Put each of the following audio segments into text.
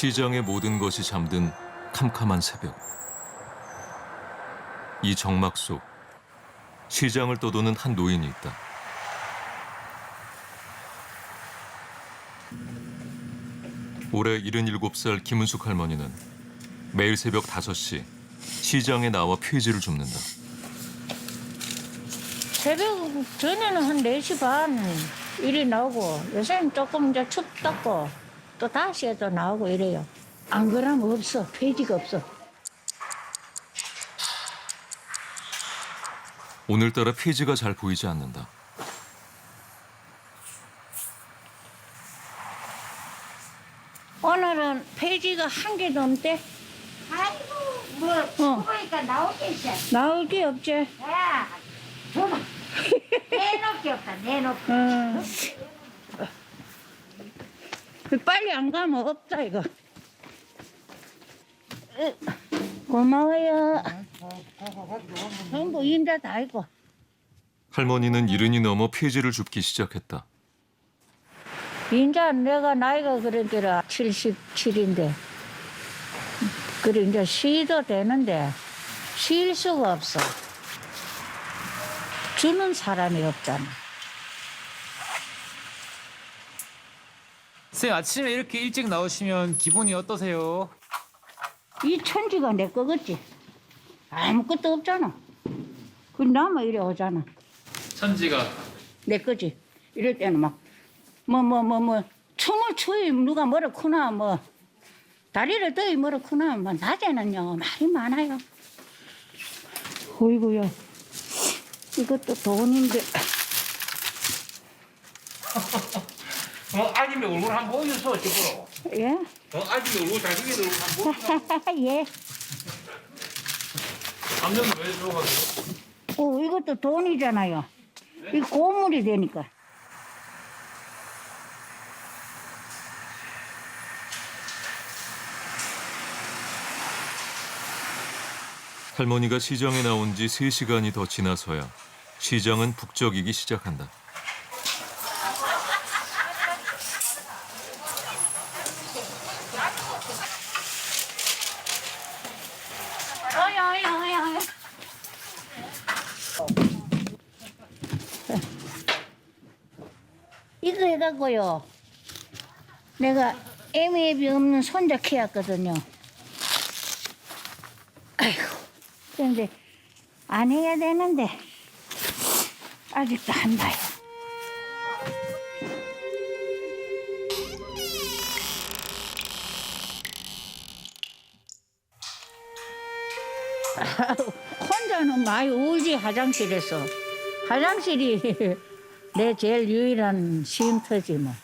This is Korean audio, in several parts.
시장의 모든 것이 잠든 캄캄한 새벽. 이 정막 속 시장을 떠도는 한 노인이 있다. 올해 77살 김은숙 할머니는 매일 새벽 5시 시장에 나와 폐지를 줍는다. 새벽 전에는 한 4시 반 일이 나오고 요새는 조금 이제 춥다고 또 5시에도 나오고 이래요. 안 그러면 없어. 폐지가 없어. 오늘따라 폐지가 잘 보이지 않는다. 오늘은 폐지가 한 개도 없대. 아이고 뭐 그러니까 나올 게 있어. 나올 게 없지. 야, 줘봐. 내놓을 게 없다. 내놓을 게. 빨리 안 가면 없다 이거. 고마워요. 전부 임자 다 있고. 할머니는 70이 넘어 폐지를 줍기 시작했다. 인자 내가 나이가 그런데라 77인데 그래 이제 쉬도 되는데 쉴 수가 없어. 주는 사람이 없잖아. 선생님 아침에 이렇게 일찍 나오시면 기분이 어떠세요? 이 천지가 내 거겠지. 아무것도 없잖아. 그 나만 이래 오잖아. 천지가 내 거지. 이럴 때는 막 춤을 추이 누가 뭐라 크나 뭐 다리를 더이 뭐라 크나 뭐 낮에는요 말이 많아요. 어이구야. 이것도 돈인데. 아줌마 얼굴 한번 보여줘, 지금. 예? 아줌마 얼굴 잘생긴 얼굴 한번 보여줘. 예. 감정이 왜 들어가세요? 이것도 돈이잖아요. 이 고물이 되니까. 할머니가 시장에 나온 지 3시간이 더 지나서야 시장은 북적이기 시작한다. 이거 해갖고요. 내가 애미애비 없는 손자 키웠거든요. 아이고. 그런데 안 해야 되는데 아직도 한다요. 혼자는 많이 울지 화장실에서. 화장실이 내 제일 유일한 쉼터지 뭐.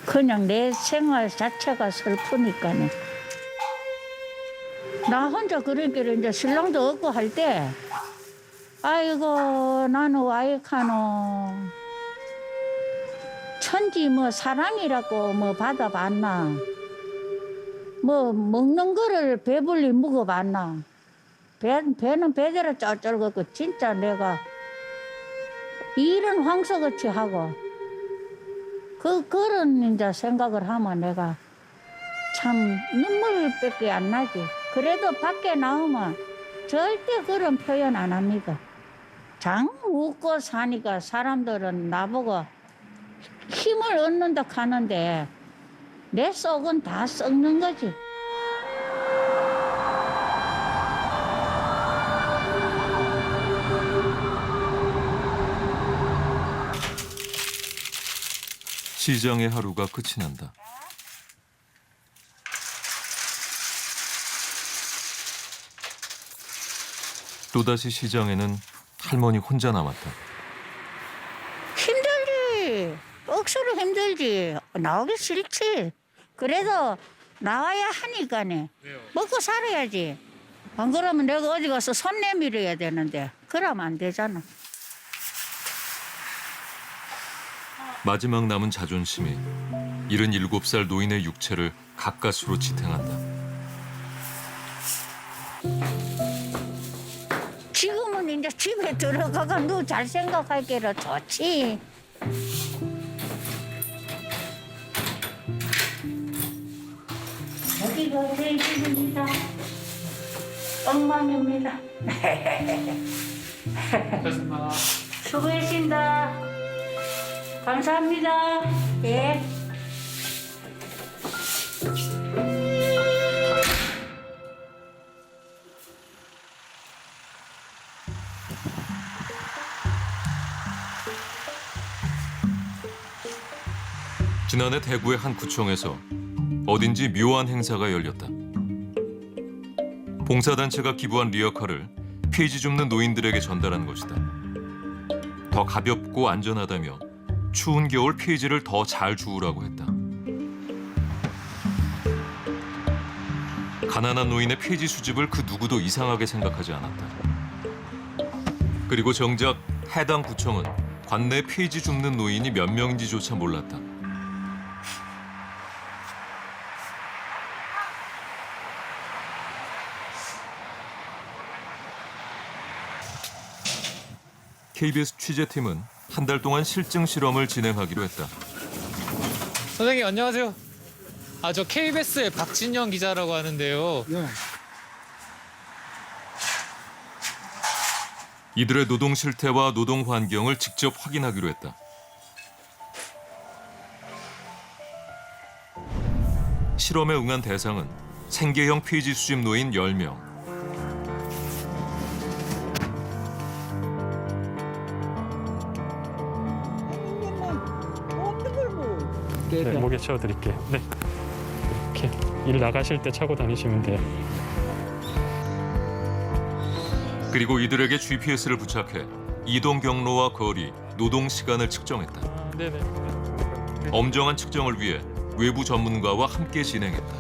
그냥 내 생활 자체가 슬프니까네. 나 혼자 그러니까 이제 신랑도 없고 할 때, 아이고 나는 와이카노 천지 뭐 사랑이라고 뭐 받아봤나, 뭐 먹는 거를 배불리 먹어봤나. 배는 배대로 쩔쩔 걷고 진짜 내가 일은 황소같이 하고 그런 이제 생각을 하면 내가 참 눈물밖에 안 나지. 그래도 밖에 나오면 절대 그런 표현 안 합니다. 장 웃고 사니까 사람들은 나보고 힘을 얻는다 하는데 내 속은 다 썩는 거지. 시장의 하루가 끝이 난다. 또다시 시장에는 할머니 혼자 남았다. 힘들지. 억수로 힘들지. 나오기 싫지. 그래도 나와야 하니까네. 먹고 살아야지. 안 그러면 내가 어디 가서 손 내밀어야 되는데 그러면 안 되잖아. 마지막 남은 자존심이 77살 노인의 육체를 가까스로 지탱한다. 지금은 이제 집에 들어가가 너 잘 생각할 게라 좋지. 여기가 저희 집입니다. 엉망입니다. 그렇습니다. 수고했습니다. 감사합니다. 예. 지난해 대구의 한 구청에서 어딘지 묘한 행사가 열렸다. 봉사단체가 기부한 리어카를 폐지 줍는 노인들에게 전달한 것이다. 더 가볍고 안전하다며 추운 겨울 폐지를 더 잘 주우라고 했다. 가난한 노인의 폐지 수집을 그 누구도 이상하게 생각하지 않았다. 그리고 정작 해당 구청은 관내 폐지 줍는 노인이 몇 명인지조차 몰랐다. KBS 취재팀은 한 달 동안 실증 실험을 진행하기로 했다. 선생님 안녕하세요. 저 KBS의 박진영 기자라고 하는데요. 이들의 노동 실태와 노동 환경을 직접 확인하기로 했다. 실험에 응한 대상은 생계형 폐지 수집 노인 10명. 네, 목에 채워드릴게요. 네, 이렇게 일 나가실 때 차고 다니시면 돼요. 그리고 이들에게 GPS를 부착해 이동 경로와 거리, 노동 시간을 측정했다. 네네. 엄정한 측정을 위해 외부 전문가와 함께 진행했다.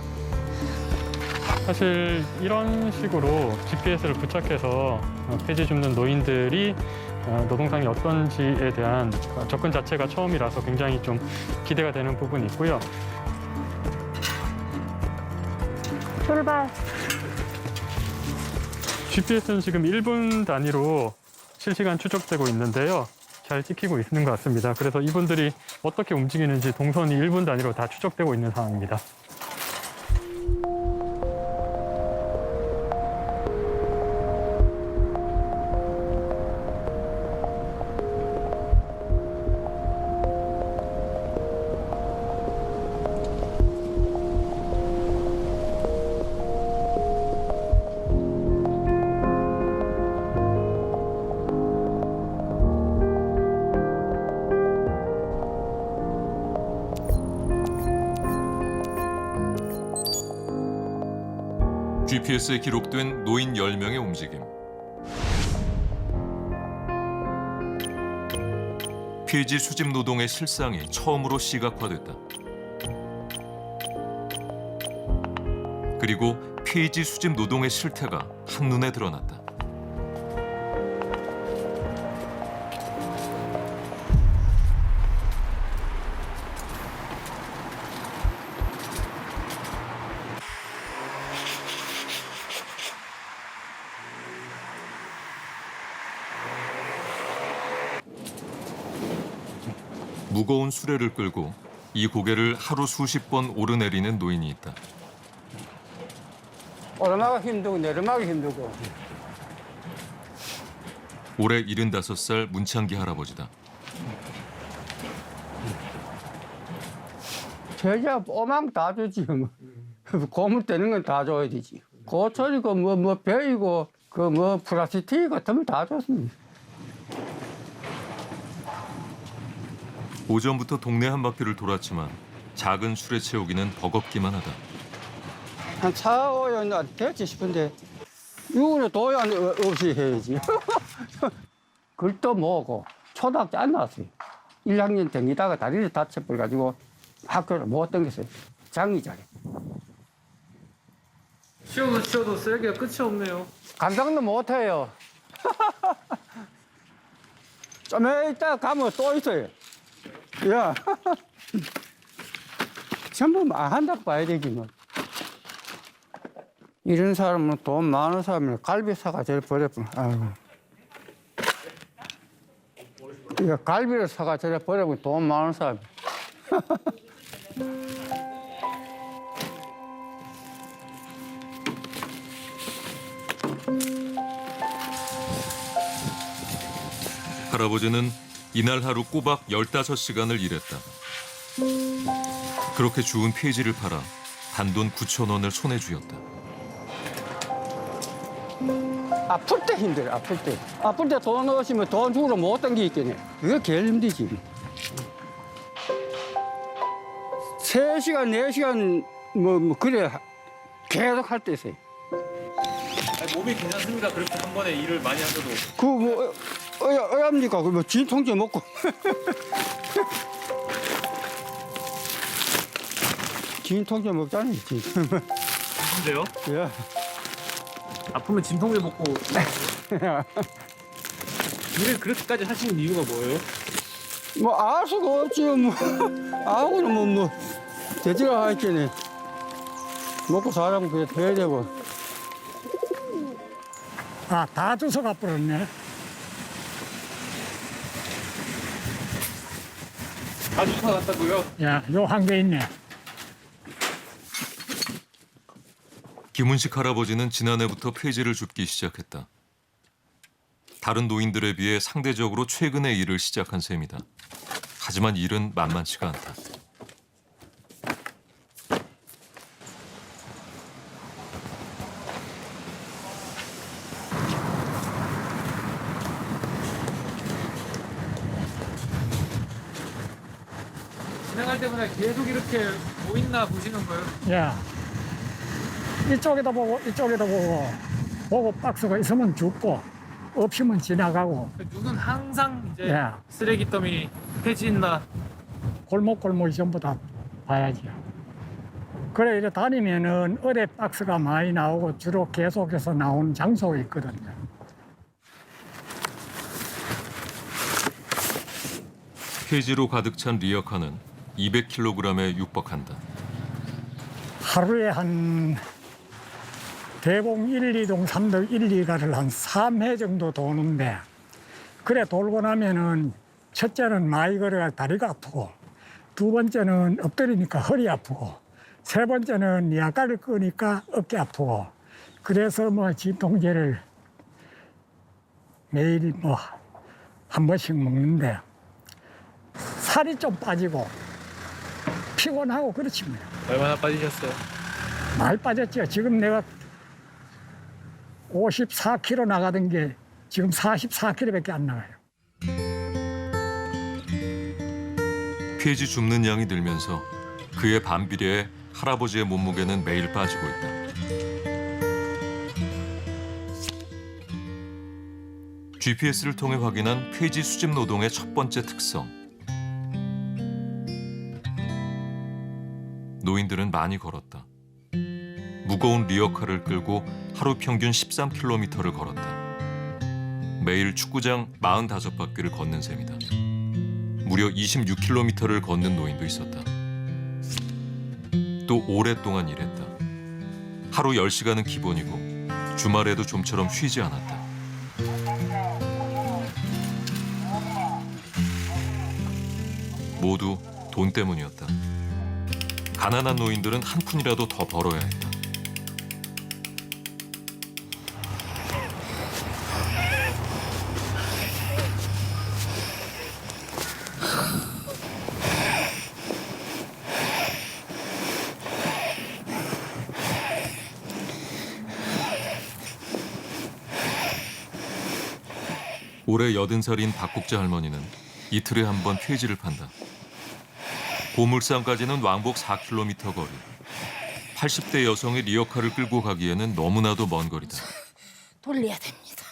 사실 이런 식으로 GPS를 부착해서 폐지 줍는 노인들이 노동상이 어떤지에 대한 접근 자체가 처음이라서 굉장히 좀 기대가 되는 부분이 있고요. 출발. GPS는 지금 1분 단위로 실시간 추적되고 있는데요. 잘 찍히고 있는 것 같습니다. 그래서 이분들이 어떻게 움직이는지 동선이 1분 단위로 다 추적되고 있는 상황입니다. GPS에 기록된 노인 10명의 움직임. 폐지 수집 노동의 실상이 처음으로 시각화됐다. 그리고 폐지 수집 노동의 실태가 한눈에 드러났다. 무거운 수레를 끌고 이 고개를 하루 수십 번 오르내리는 노인이 있다. 오르막이 힘들고 내리막이 힘들고. 올해 75살 문창기 할아버지다. 제자 오망 다 주지 뭐. 고물 되는 건 다 줘야 되지. 고철이고 뭐 벼이고 그 뭐 플라스틱 같은 거 다 줬습니다. 오전부터 동네 한 바퀴를 돌았지만 작은 수레 채우기는 버겁기만 하다. 한 4, 5년 됐지 싶은데 이거는 도연 없이 해야지. 글도 모으고 초등학교 안 나왔어요. 1학년 다니다가 다리를 다쳐버려가지고 학교를 못 다녔어요. 장이 잘해. 쉬어도 쓰레기가 끝이 없네요. 감당도 못해요. 좀 이따 가면 또 있어요. 야, 전부 안 한다고 봐야 되지 뭐. 이런 사람은 돈 많은 사람은 갈비 사가 제일 버려버려. 아이고. 이거 갈비를 사가 제일 버려버려 돈 많은 사람. 할아버지는 이날 하루 꼬박 15시간을 일했다. 그렇게 주운 폐지를 팔아 단돈 9,000원을 손에 쥐었다. 아플 때 힘들어, 아플 때. 아플 때 돈 없으면 돈 주로 못 당기겠네. 그게 제일 힘들지. 3시간, 4시간 뭐 그래 계속 할 때 있어요. 몸이 괜찮습니다. 그렇게 한 번에 일을 많이 하셔도. 그 뭐 어랍니까? 그뭐 진통제 먹고. 진통제 먹잖아요. 근데요? 야. 아프면 진통제 먹고 일을 그렇게까지 하시는 이유가 뭐예요? 뭐 알 수가 없지 뭐. 아무거는 뭐 대지가 하겠네. 먹고 살아면 그게 돼야 되고. 아, 다 주워가 버렸네. 다 주워갔다고요? 야, 요 한 개 있네. 김은식 할아버지는 지난해부터 폐지를 줍기 시작했다. 다른 노인들에 비해 상대적으로 최근에 일을 시작한 셈이다. 하지만 일은 만만치가 않다. 진행할 때마다 계속 이렇게 뭐 있나 보시는 거예요? 야, 이쪽에다 보고, 이쪽에다 보고 박스가 있으면 줍고, 없으면 지나가고, 눈은 항상 이제 야. 쓰레기 더미 폐지 있나. 골목골목이 전부 다 봐야지. 그래, 이래 다니면은 어뢰 박스가 많이 나오고, 주로 계속해서 나오는 장소가 있거든요. 폐지로 가득 찬 리어카는 200kg에 육박한다. 하루에 한 대봉 1, 2동, 3동 1, 2가를 한 3회 정도 도는데, 그래 돌고 나면은 첫째는 많이 걸어가 다리가 아프고, 두 번째는 엎드리니까 허리 아프고, 세 번째는 약간을 끄니까 어깨 아프고, 그래서 뭐 진통제를 매일 뭐 한 번씩 먹는데, 살이 좀 빠지고 피곤하고 그렇지 뭐. 얼마나 빠지셨어요? 많이 빠졌죠. 지금 내가 54kg 나가던 게 지금 44kg밖에 안 나가요. 폐지 줍는 양이 늘면서 그에 반비례해 할아버지의 몸무게는 매일 빠지고 있다. GPS를 통해 확인한 폐지 수집 노동의 첫 번째 특성. 노인들은 많이 걸었다. 무거운 리어카를 끌고 하루 평균 13km를 걸었다. 매일 축구장 45바퀴를 걷는 셈이다. 무려 26km를 걷는 노인도 있었다. 또 오랫동안 일했다. 하루 10시간은 기본이고 주말에도 좀처럼 쉬지 않았다. 모두 돈 때문이었다. 가난한 노인들은 한 푼이라도 더 벌어야 했다. 올해 80살인 박국자 할머니는 이틀에 한 번 폐지를 판다. 고물상까지는 왕복 4km 거리. 80대 여성의 리어카를 끌고 가기에는 너무나도 먼 거리다. 돌려야 됩니다.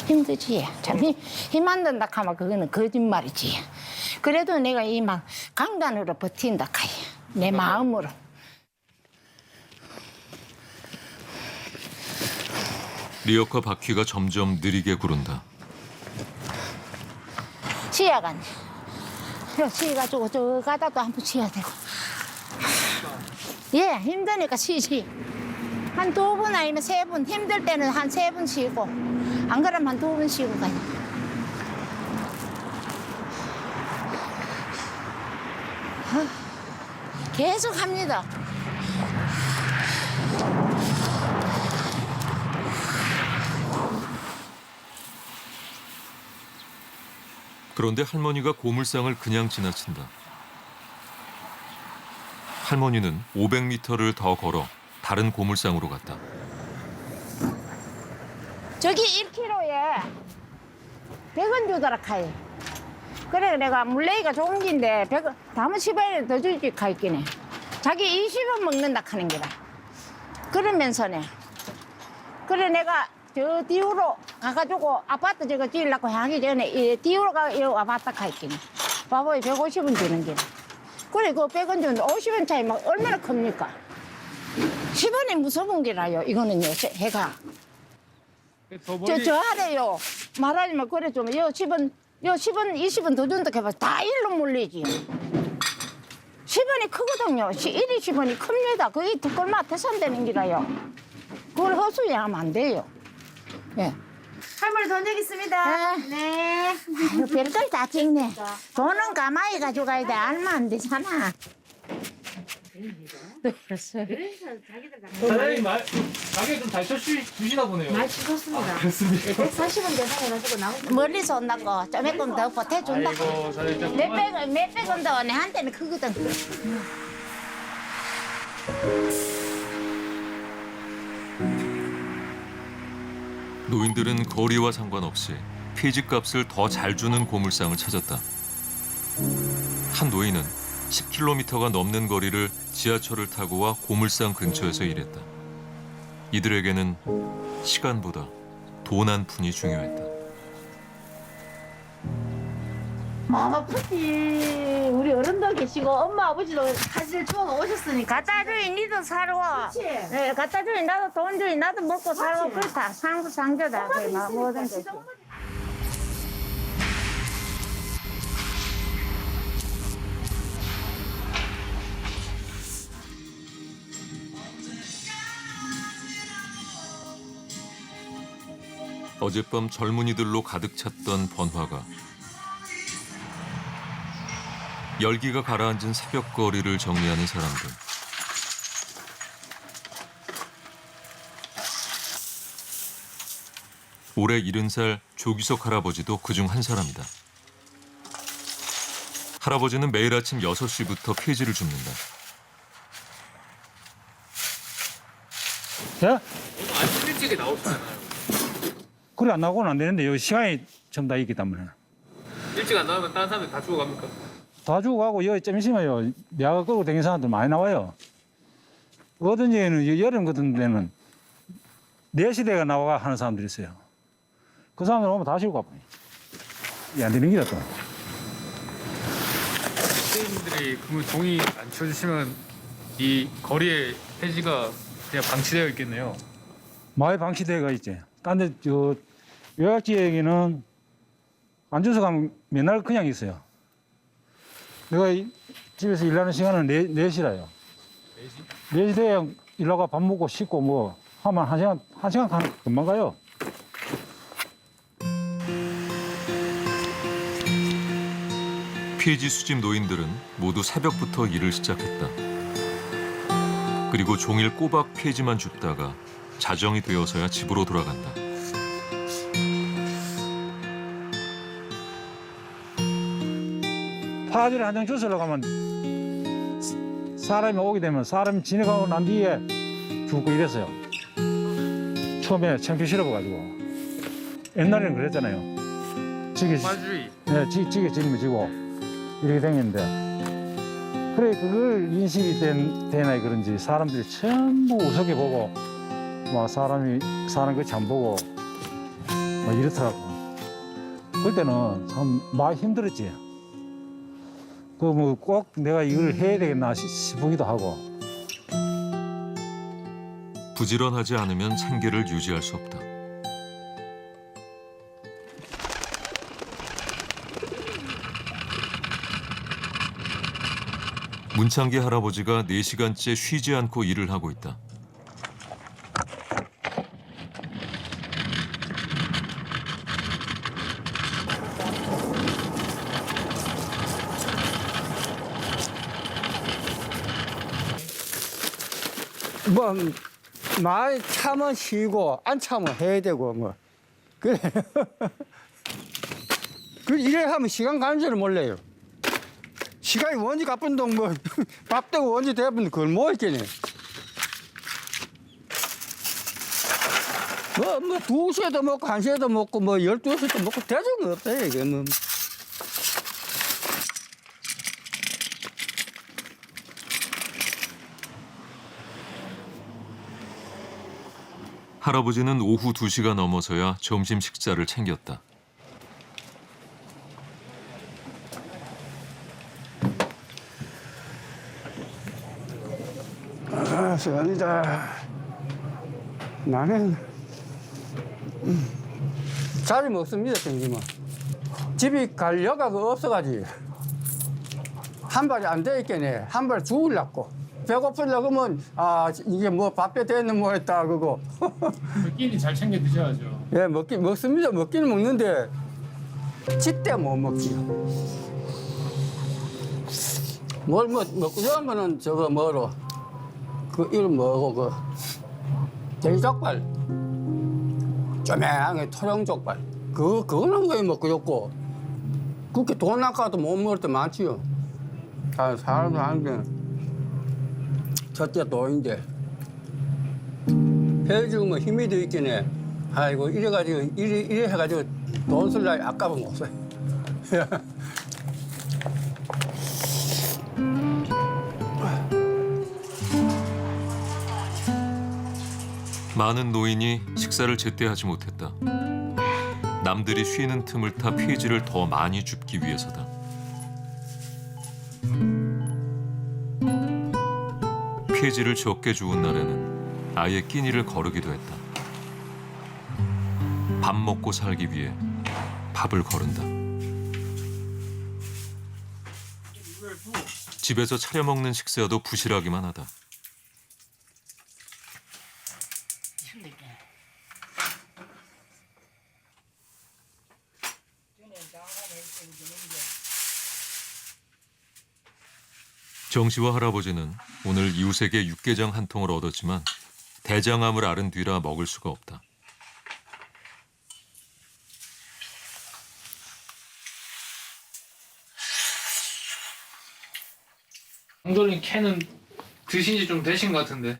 힘들지. 참 힘 안 든다 하면 그거는 거짓말이지. 그래도 내가 이 막 강단으로 버틴다 카이. 내 마음으로. 리어카 바퀴가 점점 느리게 구른다. 쉬어가네. 쉬어가지고 저 가다도 한번 쉬어야 되고. 예, 힘드니까 쉬지. 한 2번 아니면 3번. 힘들 때는 한 3번 쉬고. 안 그러면 한 2번 쉬고 가요. 계속 합니다. 그런데 할머니가 고물상을 그냥 지나친다. 할머니는 500m를 더 걸어 다른 고물상으로 갔다. 저기 1kg에 100원 주더라 카이. 그래 내가 물레이가 좋은 긴데 100원 다음은 10원에 더 줄지 카이끼네. 자기 20원 먹는다 하는 게다. 그러면서네. 그래 내가 저 뒤로 가가지고 아파트 저거 지으려고 하기 전에 이 뒤로 가 이 아파트 카이끼네. 바보에 150원 주는 게다. 그래 그 100원 주는데 50원 차이 막 얼마나 큽니까? 10원이 무서운 게라요. 이거는요 해가. 저 아래요. 말하자면 그래 좀 요 10원, 20원 더 준다 해봐. 다 일로 몰리지. 10원이 크거든요. 1이 10원이 큽니다. 그게 뒷골마 태산되는 기라요. 그걸 허수야하면 안 돼요. 예. 할머니 돈 여기 있습니다. 네. 아유, 별걸 다 찍네. 돈은 가만히 가져가야 돼. 알면 안 되잖아. 그래서 사장님 가게 좀 잘 쳐주시나 보네요. 많이 주셨습니다. 그렇습니까? 140원 계산해가지고 나오고. 멀리서 온다고 조금 더 보태준다. 아이고 사장님 몇백 원 더 내한테는 크거든. 노인들은 거리와 상관없이 폐지값을 더 잘 주는 고물상을 찾았다. 한 노인은 10km가 넘는 거리를 지하철을 타고 와 고물상 근처에서 일했다. 이들에게는 시간보다 돈 한 푼이 중요했다. 마음 아프지. 우리 어른도 계시고 엄마 아버지도 사실 추억 오셨으니까. 갖다 주니 니도 살고. 그렇지. 네, 갖다 주니 나도 돈 주니 나도 먹고 살고 그렇다. 상주상조다. 그래, 막 모든 것이. 어젯밤 젊은이들로 가득 찼던 번화가. 열기가 가라앉은 새벽거리를 정리하는 사람들. 올해 70살 조기석 할아버지도 그중 한 사람이다. 할아버지는 매일 아침 6시부터 폐지를 줍는다. 예? 아침 일찍에 나오시잖아요. 그래 안 나오고는 안 되는데 요 시간이 전부 다 있기 때문에 일찍 안 나오면 다른 사람들 다 주고 갑니까? 다 주고 가고 여기 좀 있으면 요 야가 끌고 다니는 사람들 많이 나와요. 어떤 지에는 여름 같은 데는 4시대가 나와 하는 사람들이 있어요. 그 사람들 오면 다 싣고 가버려. 이게 안 되는 기라 또. 시민들이 그러면 종이 안 쳐주시면 이 거리에 폐지가 그냥 방치되어 있겠네요. 마을 방치대가 있지. 딴데 요약지역에는 안 줘서 가면 맨날 그냥 있어요. 내가 집에서 일하는 시간은 4시라요. 4시 돼야 일하고 밥 먹고 씻고 뭐 하면 1시간 금방 가요. 폐지 수집 노인들은 모두 새벽부터 일을 시작했다. 그리고 종일 꼬박 폐지만 줍다가 자정이 되어서야 집으로 돌아간다. 파지를 한 장 주스러 가면 사람이 오게 되면 사람이 지나가고 난 뒤에 죽고 이랬어요. 처음에 창피 싫어가지고. 옛날에는 그랬잖아요. 지게, 파주의. 네, 지게 짊어지고 이렇게 다녔는데. 그래, 그걸 인식이 되나 그런지 사람들이 전부 우습게 보고, 막 사람 끝이 안 보고, 막 이렇더라고. 그럴 때는 참 많이 힘들었지. 그 뭐 꼭 내가 이걸 해야 되겠나 싶기도 하고. 부지런하지 않으면 생계를 유지할 수 없다. 문창기 할아버지가 4시간째 쉬지 않고 일을 하고 있다. 뭐 많이 참은 쉬고 안 참은 해야 되고 뭐 그래. 그 일을 하면 시간 가는 줄 몰라요. 시간이 언제 가뿐동 뭐 밥 되고 언제 대분 그걸 뭐 있겠네. 뭐 2시에도 먹고 1시에도 먹고 뭐 12시에도 먹고 대중은 없어요 이게 뭐. 할아버지는 오후 2시가 넘어서야 점심 식사를 챙겼다. 아, 시간이다. 나는 자리 먹습니다, 생기면. 집이 갈 여가가 없어가지고 한 발이 안 돼 있겠네. 한 발 죽으려고. 배고프려고 하면 아 이게 뭐 밥에 되는 뭐 했다 그거. 끼니 잘 챙겨 드셔야죠. 예, 먹습니다. 먹기는 먹는데 집때 못 먹지요. 뭘 뭐 먹고 싶으면은 저거 뭐로 그 이름 뭐고 그 돼지족발, 쪼매하게 토종족발 그거는 거의 먹고 싶고 그렇게 돈 아까도 못 먹을 때 많지요. 다 사람들 하는데 첫째 돈인데 해주면 힘이 더 있긴 해. 아이고 이래 해가지고 돈 쓸 날이 아까운 거 없어요. 많은 노인이 식사를 제때 하지 못했다. 남들이 쉬는 틈을 타 폐지를 더 많이 줍기 위해서다. 폐지를 적게 주운 날에는 아예 끼니를 거르기도 했다. 밥 먹고 살기 위해 밥을 거른다. 집에서 차려 먹는 식사도 부실하기만 하다. 정 씨와 할아버지는 오늘 이웃에게 육개장 한 통을 얻었지만 대장암을 앓은 뒤라 먹을 수가 없다. 강돌님 캐는 드신 지 좀 되신 것 같은데.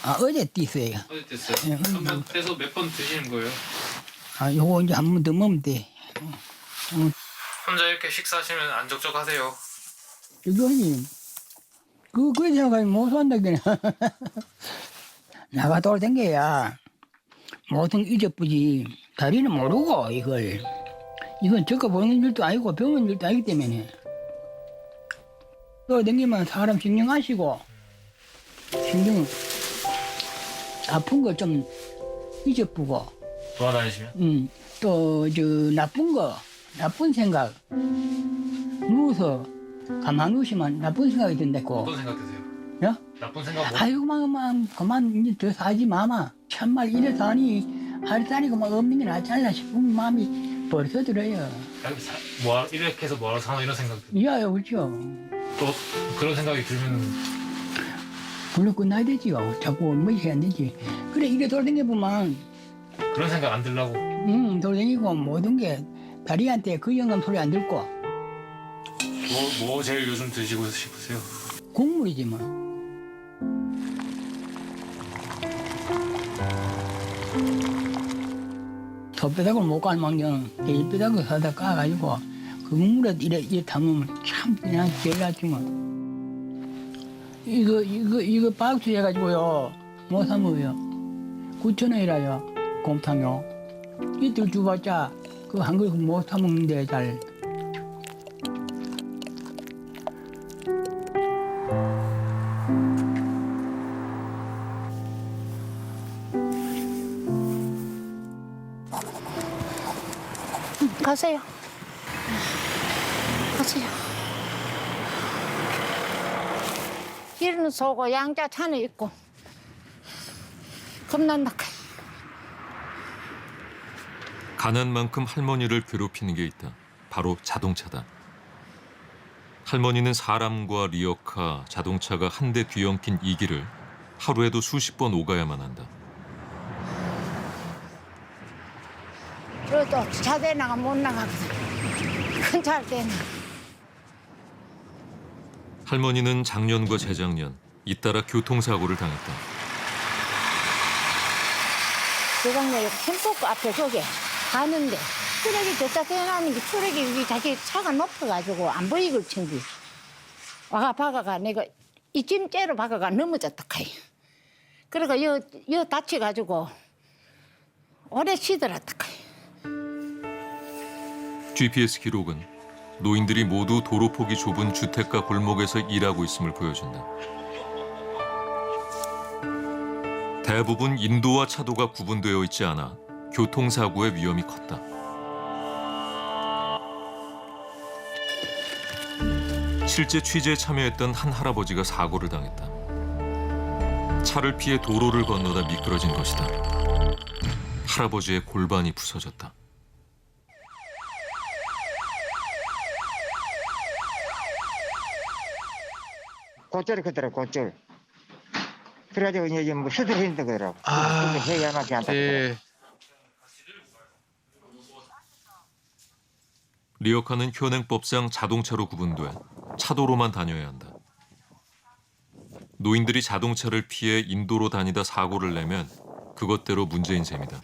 아, 어제 뛰었어요. 어제 됐어요? 예, 한번 떼서 몇 번 드시는 거예요? 아, 요거 이제 한 번 더 먹으면 돼. 혼자 이렇게 식사하시면 안 적적하세요? 이거니 그래 생각하면 못 산다 그냥. 나가 돌아댕겨야 모든 잊어쁘지. 다리는 모르고 이걸. 이건 적어 보는 일도 아니고 병원 일도 아니기 때문에. 돌아댕기면 사람 신경 하시고 신경 아픈 걸 좀 잊어보고. 돌아다니시면? 또 저 나쁜 생각 누워서 가만 누우시면 나쁜 생각이 든다고. 어떤 생각 드세요? 야? 나쁜 생각 뭐? 아이고 그만 이제 더 사지 마마. 참말 이래 사니 하루살이고 막 없는 게 낫지 않나 싶은 마음이 벌써 들어요. 이렇게 해서 뭐하러 사나 이런 생각 들어요. 이해요, 그렇죠? 또 그런 생각이 들면 불러 끝나야 되지요. 자꾸 뭐 해야 되지. 그래 이래 돌아다녀 보면 그런 생각 안 들라고. 돌아다니고 모든 게 다리한테 그 영감 소리 안 듣고 뭐 제일 요즘 드시고 싶으세요? 국물이지 뭐. 톱뼈다구를 못 갈망정 일뼈다구 사다 까가지고 그 국물에 이래 담으면 참 그냥 제일 낫지 뭐. 이거 박스 해가지고요 못 사 먹어요. 9,000원이라요 곰탕요. 이틀 주봤자 그 한 그릇 못 사 먹는데 잘. 가세요. 가세요. 길은 서고 양자 차는 있고 겁난다. 가난 만큼 할머니를 괴롭히는 게 있다. 바로 자동차다. 할머니는 사람과 리어카, 자동차가 한데 뒤엉킨 이 길을 하루에도 수십 번 오가야만 한다. 그래도 차대 나가 못 나가거든. 큰 차 할 때는. 할머니는 작년과 재작년 잇따라 교통사고를 당했다. 대강역 캠퍼크 앞에 저기 가는데 트럭이 졌다 대나는 게 트럭이 여기 자기 차가 높아가지고 안 보이걸 챙기. 와가 박아가 내가 이쯤째로 박아가 넘어졌다 카이. 그러니까 여 다쳐가지고 오래 쉬더라다 카이. GPS 기록은 노인들이 모두 도로폭이 좁은 주택가 골목에서 일하고 있음을 보여준다. 대부분 인도와 차도가 구분되어 있지 않아 교통사고의 위험이 컸다. 실제 취재에 참여했던 한 할아버지가 사고를 당했다. 차를 피해 도로를 건너다 미끄러진 것이다. 할아버지의 골반이 부서졌다. 곧절이 그더라고, 곧절. 그래가지고 이제 뭐 수술을 했는데 그러더라고. 해야만 한다. 예. 리어카는 현행법상 자동차로 구분돼 차도로만 다녀야 한다. 노인들이 자동차를 피해 인도로 다니다 사고를 내면 그것대로 문제인 셈이다.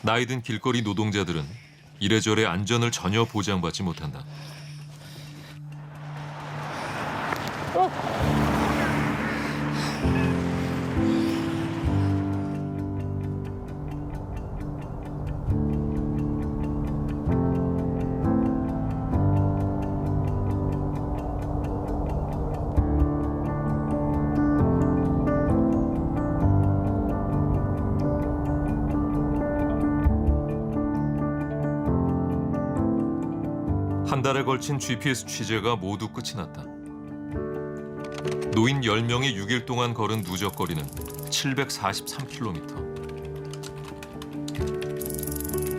나이든 길거리 노동자들은 이래저래 안전을 전혀 보장받지 못한다. 한 달에 걸친 GPS 취재가 모두 끝이 났다. 노인 10명이 6일 동안 걸은 누적거리는 743km.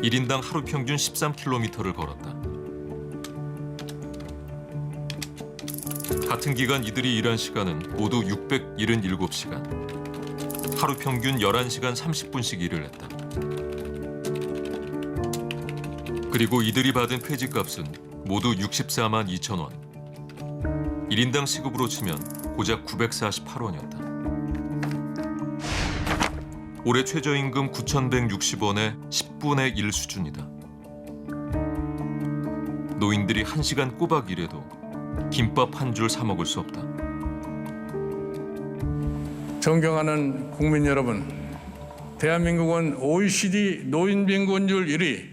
1인당 하루 평균 13km를 걸었다. 같은 기간 이들이 일한 시간은 모두 677시간. 하루 평균 11시간 30분씩 일을 했다. 그리고 이들이 받은 폐지값은 모두 64만 2천 원. 1인당 시급으로 치면 고작 948원이었다. 올해 최저임금 9,160원의 10분의 1 수준이다. 노인들이 1시간 꼬박 일해도 김밥 한 줄 사 먹을 수 없다. 존경하는 국민 여러분, 대한민국은 OECD 노인 빈곤율 1위,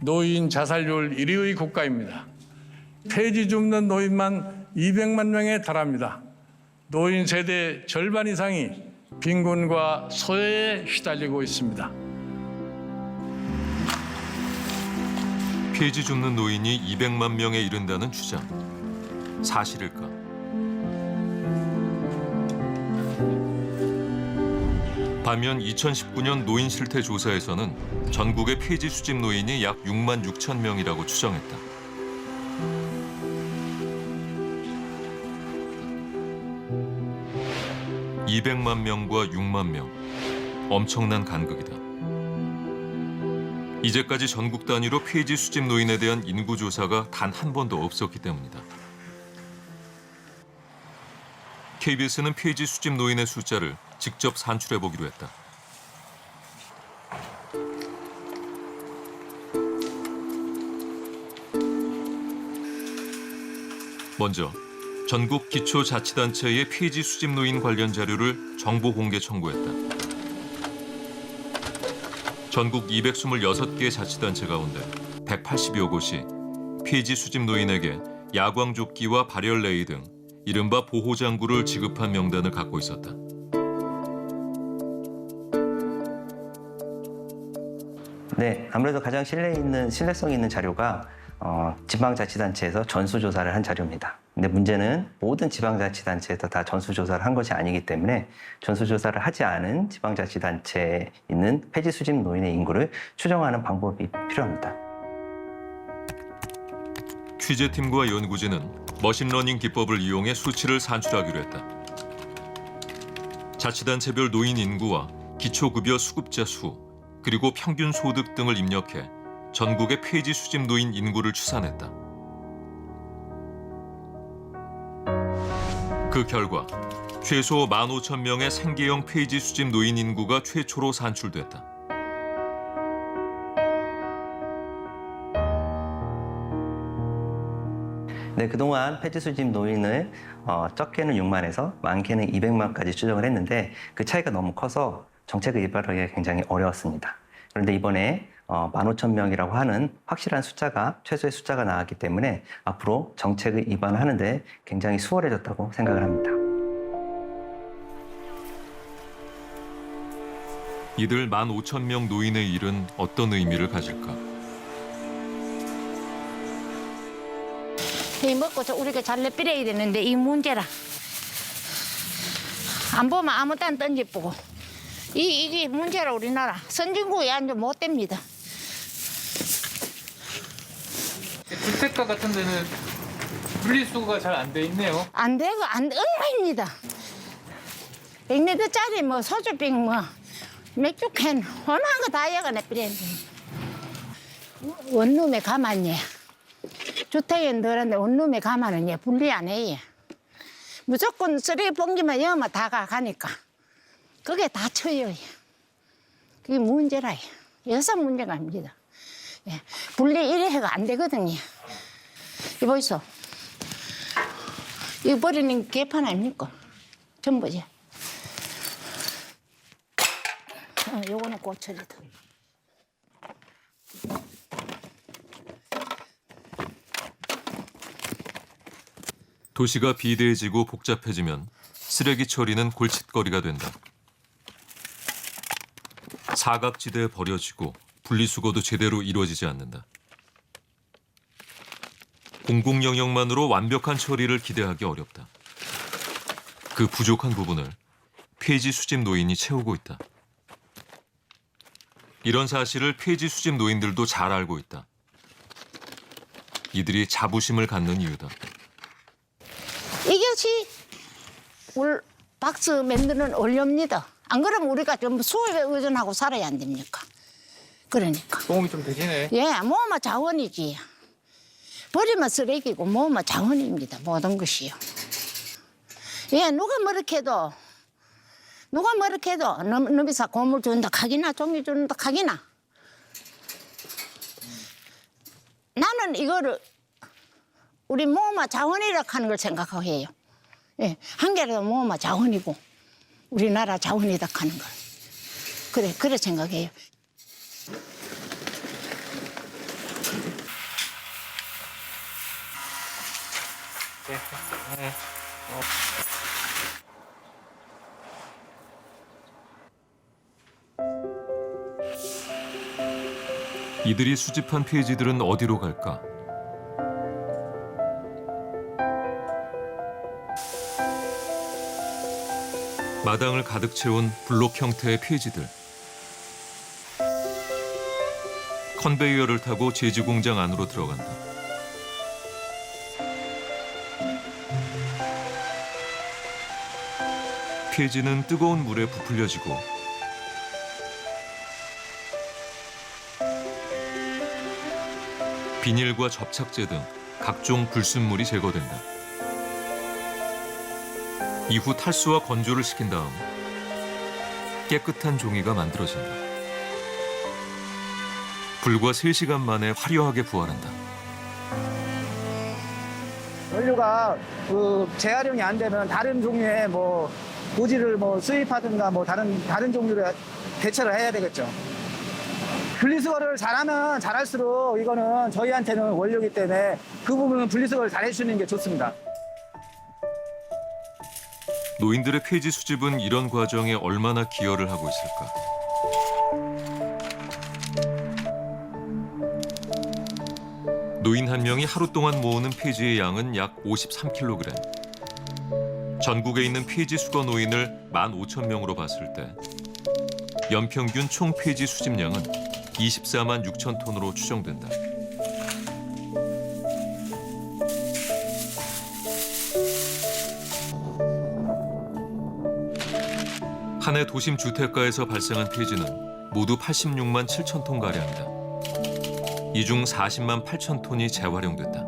노인 자살률 1위의 국가입니다. 폐지 줍는 노인만 200만 명에 달합니다. 노인 세대 절반 이상이 빈곤과 소외에 시달리고 있습니다. 폐지 줍는 노인이 200만 명에 이른다는 주장. 사실일까? 반면 2019년 노인 실태 조사에서는 전국의 폐지 수집 노인이 약 6만 6천 명이라고 추정했다. (200만) 명과 6만 명. 엄청난 간극이다. 이제까지 전국 단위로 폐지 수집 노인에 대한 인구 조사가 단 한 번도 없었기 때문이다. KBS는 폐지 수집 노인의 숫자를 직접 산출해 보기로 했다. 먼저 전국 기초자치단체의 폐지 수집 노인 관련 자료를 정보 공개 청구했다. 전국 226개 자치단체 가운데 180여 곳이 폐지 수집 노인에게 야광조끼와 발열레이 등 이른바 보호장구를 지급한 명단을 갖고 있었다. 네, 아무래도 가장 신뢰성 있는 자료가 지방자치단체에서 전수조사를 한 자료입니다. 근데 문제는 모든 지방자치단체에서 다 전수조사를 한 것이 아니기 때문에 전수조사를 하지 않은 지방자치단체에 있는 폐지 수집 노인의 인구를 추정하는 방법이 필요합니다. 취재팀과 연구진은 머신러닝 기법을 이용해 수치를 산출하기로 했다. 자치단체별 노인 인구와 기초급여 수급자 수, 그리고 평균 소득 등을 입력해 전국의 폐지 수집 노인 인구를 추산했다. 그 결과 최소 15,000명의 생계형 폐지 수집 노인 인구가 최초로 산출됐다. 네, 그동안 폐지 수집 노인을 적게는 6만에서 많게는 200만까지 추정을 했는데 그 차이가 너무 커서 정책을 입안하기가 굉장히 어려웠습니다. 그런데 이번에 15,000명이라고 하는 확실한 숫자가, 최소의 숫자가 나왔기 때문에 앞으로 정책을 입안하는데 굉장히 수월해졌다고 생각을 합니다. 이들 15,000명 노인의 일은 어떤 의미를 가질까? 이 먹고 우리가 잘 내버려야 되는데 이 문제라. 안 보면 아무 딴 던져보고. 이게 문제라 우리나라. 선진국에 앉아 못 됩니다. 주택가 같은 데는 분리수거가 잘 안 돼 있네요. 안 되고 얼마입니다. 100리터짜리 뭐 소주병 뭐 맥주캔 얼마한 거 다 여가 내버렸는데. 원룸에 가면 예. 주택에 늘었는데 원룸에 가면은 예 분리 안 해. 무조건 쓰레기 봉지만 여면 다 가니까. 그게 다 쳐요. 그게 문제라. 여기서 문제가 아닙니다. 예. 분리 이래 해가 안 되거든요. 이거 보이소. 이거 버리는 개판 아닙니까? 전부지. 요거는 고철이다. 도시가 비대해지고 복잡해지면 쓰레기 처리는 골칫거리가 된다. 사각지대에 버려지고 분리수거도 제대로 이루어지지 않는다. 공공영역만으로 완벽한 처리를 기대하기 어렵다. 그 부족한 부분을 폐지 수집 노인이 채우고 있다. 이런 사실을 폐지 수집 노인들도 잘 알고 있다. 이들이 자부심을 갖는 이유다. 이것이 박스 만드는 원료입니다. 안 그러면 우리가 좀 수입에 의존하고 살아야 안 됩니까? 그러니까. 도움이 좀 되시네. 예, 뭐만 자원이지. 버리면 쓰레기고 뭐만 자원입니다. 모든 것이요. 예, 누가 뭐렇게 해도 너비사 고물 준다 하기나 종이 준다 하기나. 나는 이거를 우리 모마 자원이라 하는 걸 생각하고 해요. 예, 한 개라도 모마 자원이고 우리나라 자원이다 하는 걸. 그래 생각해요. 이들이 수집한 폐지들은 어디로 갈까? 마당을 가득 채운 블록 형태의 폐지들. 컨베이어를 타고 제지 공장 안으로 들어간다. 폐지는 뜨거운 물에 부풀려지고 비닐과 접착제 등 각종 불순물이 제거된다. 이후 탈수와 건조를 시킨 다음 깨끗한 종이가 만들어진다. 불과 3시간 만에 화려하게 부활한다. 원료가 재활용이 안 되면 다른 종류의 고지를 수입하든가 다른 종류로 대체를 해야 되겠죠. 분리수거를 잘하면 잘할수록 이거는 저희한테는 원료이기 때문에 그 부분은 분리수거를 잘 해주는 게 좋습니다. 노인들의 폐지 수집은 이런 과정에 얼마나 기여를 하고 있을까? 노인 한 명이 하루 동안 모으는 폐지의 양은 약 53kg. 전국에 있는 폐지 수거 노인을 15,000명으로 봤을 때 연평균 총 폐지 수집량은 24만 6천 톤으로 추정된다. 한 해 도심 주택가에서 발생한 폐지는 모두 86만 7천 톤가량이다. 이 중 40만 8천 톤이 재활용됐다.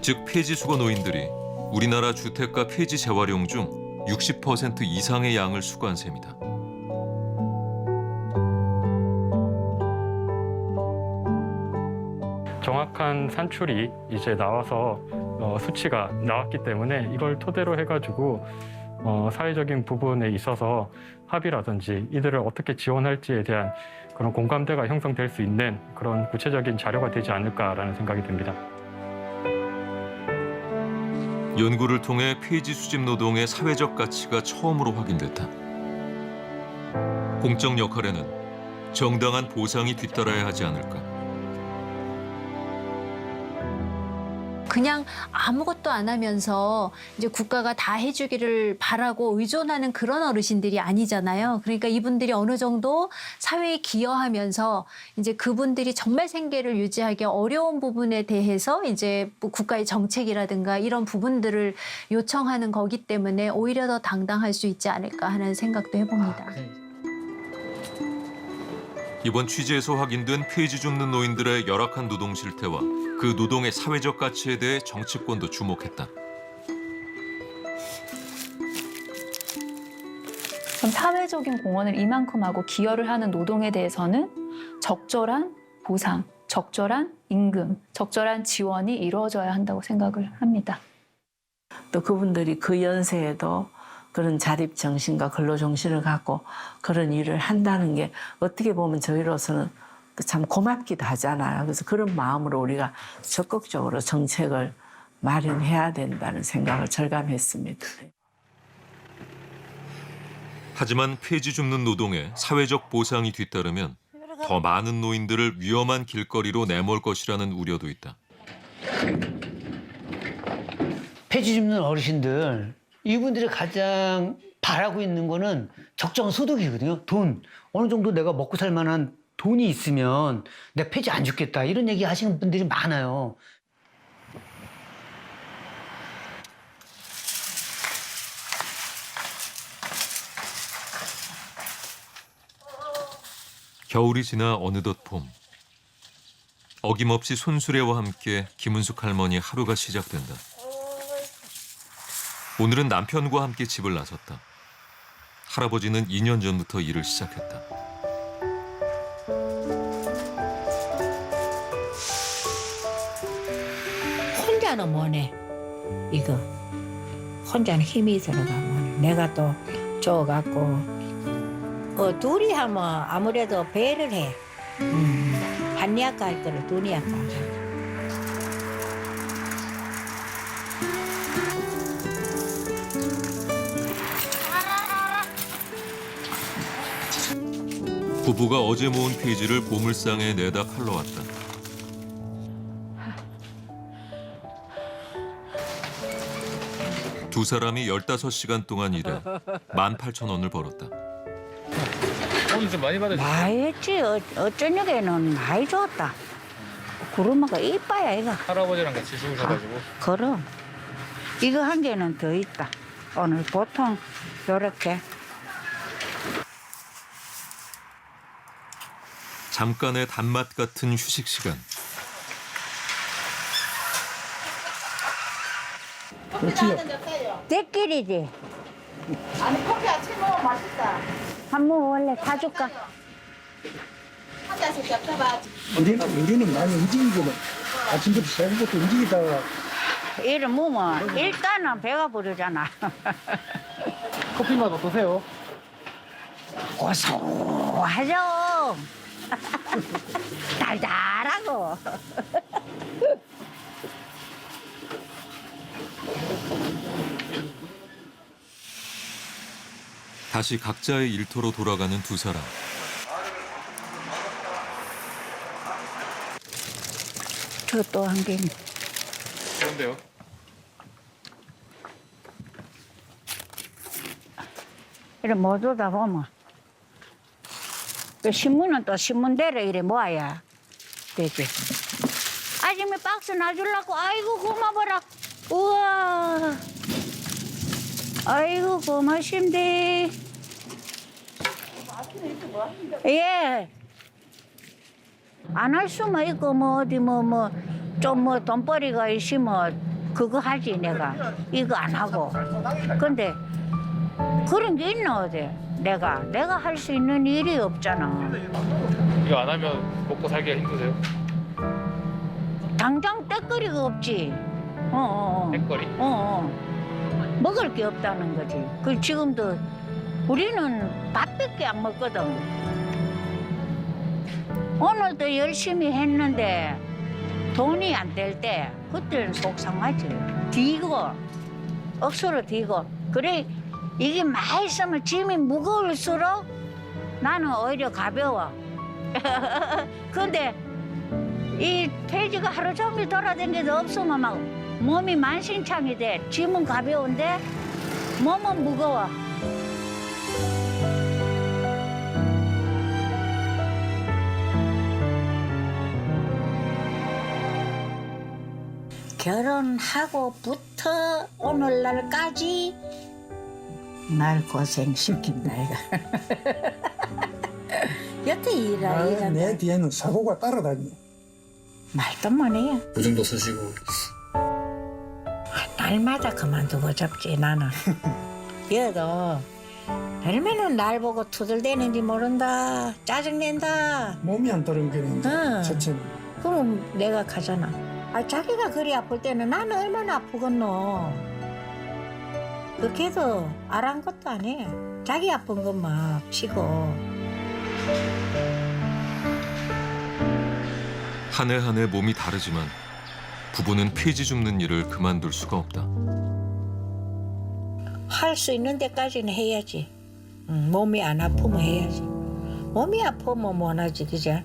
즉 폐지 수거 노인들이 우리나라 주택가 폐지 재활용 중 60% 이상의 양을 수거한 셈이다. 정확한 산출이 이제 나와서 수치가 나왔기 때문에 이걸 토대로 해가지고 사회적인 부분에 있어서 합의라든지 이들을 어떻게 지원할지에 대한 그런 공감대가 형성될 수 있는 그런 구체적인 자료가 되지 않을까라는 생각이 듭니다. 연구를 통해 폐지 수집 노동의 사회적 가치가 처음으로 확인됐다. 공적 역할에는 정당한 보상이 뒤따라야 하지 않을까. 그냥 아무것도 안 하면서 이제 국가가 다 해주기를 바라고 의존하는 그런 어르신들이 아니잖아요. 그러니까 이분들이 어느 정도 사회에 기여하면서 이제 그분들이 정말 생계를 유지하기 어려운 부분에 대해서 이제 뭐 국가의 정책이라든가 이런 부분들을 요청하는 거기 때문에 오히려 더 당당할 수 있지 않을까 하는 생각도 해봅니다. 이번 취재에서 확인된 폐지 줍는 노인들의 열악한 노동 실태와 그 노동의 사회적 가치에 대해 정치권도 주목했다. 그럼 사회적인 공헌을 이만큼 하고 기여를 하는 노동에 대해서는 적절한 보상, 적절한 임금, 적절한 지원이 이루어져야 한다고 생각을 합니다. 또 그분들이 그 연세에도 그런 자립 정신과 근로 정신을 갖고 그런 일을 한다는 게 어떻게 보면 저희로서는 참 고맙기도 하잖아요. 그래서 그런 마음으로 우리가 적극적으로 정책을 마련해야 된다는 생각을 절감했습니다. 하지만 폐지 줍는 노동에 사회적 보상이 뒤따르면 더 많은 노인들을 위험한 길거리로 내몰 것이라는 우려도 있다. 폐지 줍는 어르신들, 이분들이 가장 바라고 있는 거는 적정한 소득이거든요. 돈. 어느 정도 내가 먹고 살 만한 돈이 있으면 내가 폐지 안 줍겠다. 이런 얘기 하시는 분들이 많아요. 겨울이 지나 어느덧 봄. 어김없이 손수레와 함께 김은숙 할머니 하루가 시작된다. 오늘은 남편과 함께 집을 나섰다. 할아버지는 2년 전부터 일을 시작했다. 혼자는 못해. 이거 혼자는 힘이 들어가 못해. 내가 또 줘갖고 둘이 하면 아무래도 배를 해. 한 약가 할 거를 둘이 약가 하자. 부부가 어제 모은 폐지를 보물상에 내다 팔러 왔다. 두 사람이 15시간 동안 일해 18,000원을 벌었다. 오늘 좀 많이 받으셨어요? 많이 했지. 어쩌녁에는 많이 줬다. 구르마가 이빠야 이거. 할아버지랑 같이 주우셔가지고. 그럼 이거 한 개는 더 있다. 오늘 보통 요렇게. 잠깐의 단맛 같은 휴식 시간. 대끼리지. 아니 커피 아침 먹으면 맛있다. 한 번 원래 사줄까? 한 잔씩 잡숴봐. 우리는 많이 움직이거든. 아침부터 새벽부터 움직이다가 이를 먹으면 일단은 배가 부르잖아. 커피 맛 어떠세요? 고소하죠. 달달하고. 다시 각자의 일터로 돌아가는 두 사람. 저 또 한 개. 좋은데요? 이래 모두 다 보면 그 신문은 또 신문대로 이래 모아야 되지. 아줌마 박스 놔주려고 아이고 고마워라. 우와. 아이고 고마신데. 예. 안 할 수만 있고 뭐 어디 좀 돈벌이가 있으면 그거 하지 내가. 이거 안 하고. 근데 그런 게 있나 어디? 내가 할 수 있는 일이 없잖아. 이거 안 하면 먹고 살기가 힘드세요? 당장 떼거리가 없지. 떼거리? 먹을 게 없다는 거지. 그 지금도 우리는 밥밖에 안 먹거든. 오늘도 열심히 했는데 돈이 안 될 때 그때는 속상하지. 뒤고 억수로 뒤고. 그래 이게 많이 있으면 짐이 무거울수록 나는 오히려 가벼워. 근데 이 폐지가 하루 종일 돌아다니도 없으면 막 몸이 만신창이 돼. 짐은 가벼운데 몸은 무거워. 결혼하고부터 오늘날까지 날 고생시킨다 이가. 여태 일하 내 뒤에는 사고가 따라다니. 말도 못해요. 그 정도 쓰시고. 날마다 그만두고 잡지 나는. 얘도 얼마나 날 보고 투덜대는지 모른다. 짜증낸다. 몸이 안 따른 게 자체는. 그럼 내가 가잖아. 자기가 그리 아플 때는 나는 얼마나 아프겠노. 그렇게도 알한 것도 아니에. 자기 아픈 것만 치고. 한 해 한 해 몸이 다르지만 부부는 폐지 줍는 일을 그만둘 수가 없다. 할 수 있는 데까지는 해야지. 몸이 안 아프면 해야지. 몸이 아프면 못 하지, 그죠?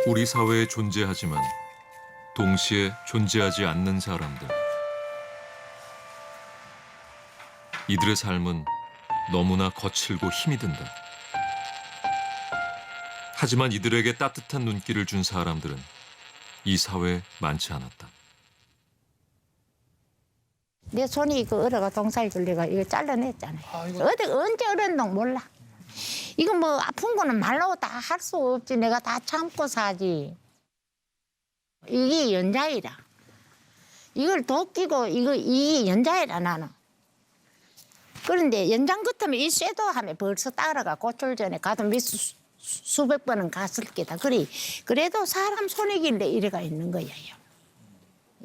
우리 사회에 존재하지만 동시에 존재하지 않는 사람들. 이들의 삶은 너무나 거칠고 힘이 든다. 하지만 이들에게 따뜻한 눈길을 준 사람들은 이 사회에 많지 않았다. 내 손이 이거 얼어가 동살 걸려가 이거 잘라냈잖아요. 어디 언제 얼었는지 몰라. 이거 뭐 아픈 거는 말로 다 할 수 없지. 내가 다 참고 사지. 이게 연자이라. 이걸 도끼고 이 연자해라 나는. 그런데 연장 같으면 이 쇠도 하면 벌써 따라가 고철 전에 가도 수백 번은 갔을 게다. 그래도 사람 손이길래 이래가 있는 거예요.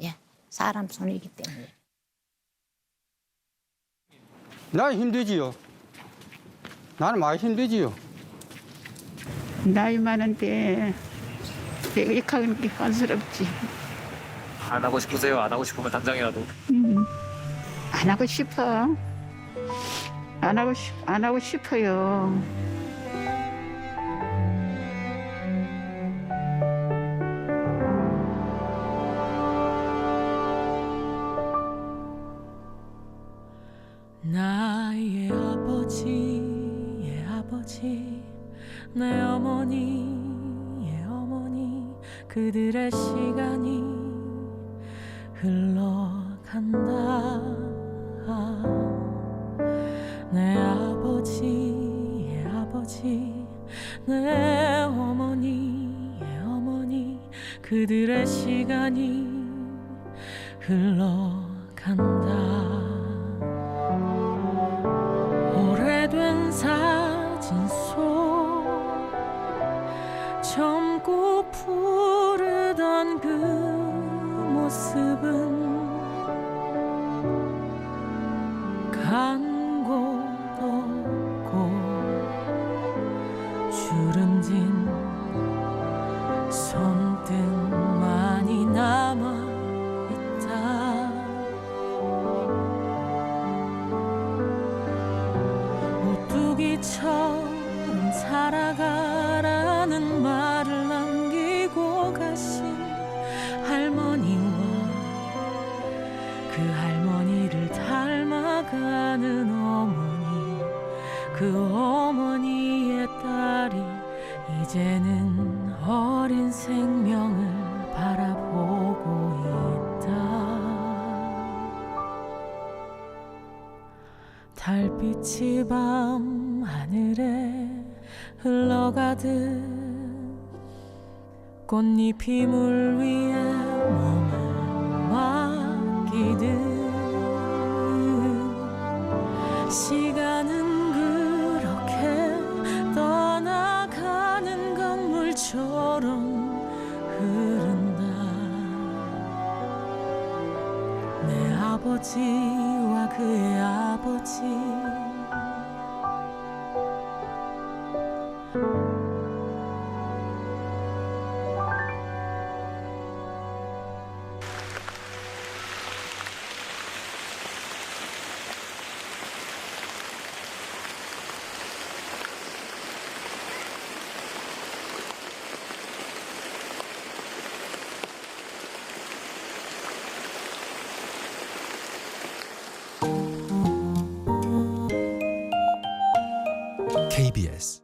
예, 사람 손이기 때문에. 나는 힘들지요. 나는 많이 힘들지요. 나이 많은데 배역하는 게 깐스럽지. 안 하고 싶으세요? 안 하고 싶으면 당장이라도. 안 하고 싶어. 안 하고 싶어요. 나의 아버지의 아버지, 내 어머니의 어머니, 그들의 시간이 흘러간다. 내 아버지의 아버지, 내 어머니의 어머니, 그들의 시간이 흘러간다. 오래된 사진 속 젊고 푸르던 그 모습은 간 곳 없고 주름진 손등만이 남아있다. 오뚜기처럼 살아가라는 말을 남기고 가신 할머니와 그 할머니를 닮아가는 어머니, 그 어머니의 딸이 이제는 어린 생명을 바라보고 있다. 달빛이 밤 하늘에 흘러가듯 꽃잎이 물 위에 몸을 맡기듯 시간은 그렇게 떠나가는 강물처럼 흐른다. 내 아버지와 그의 아버지, KBS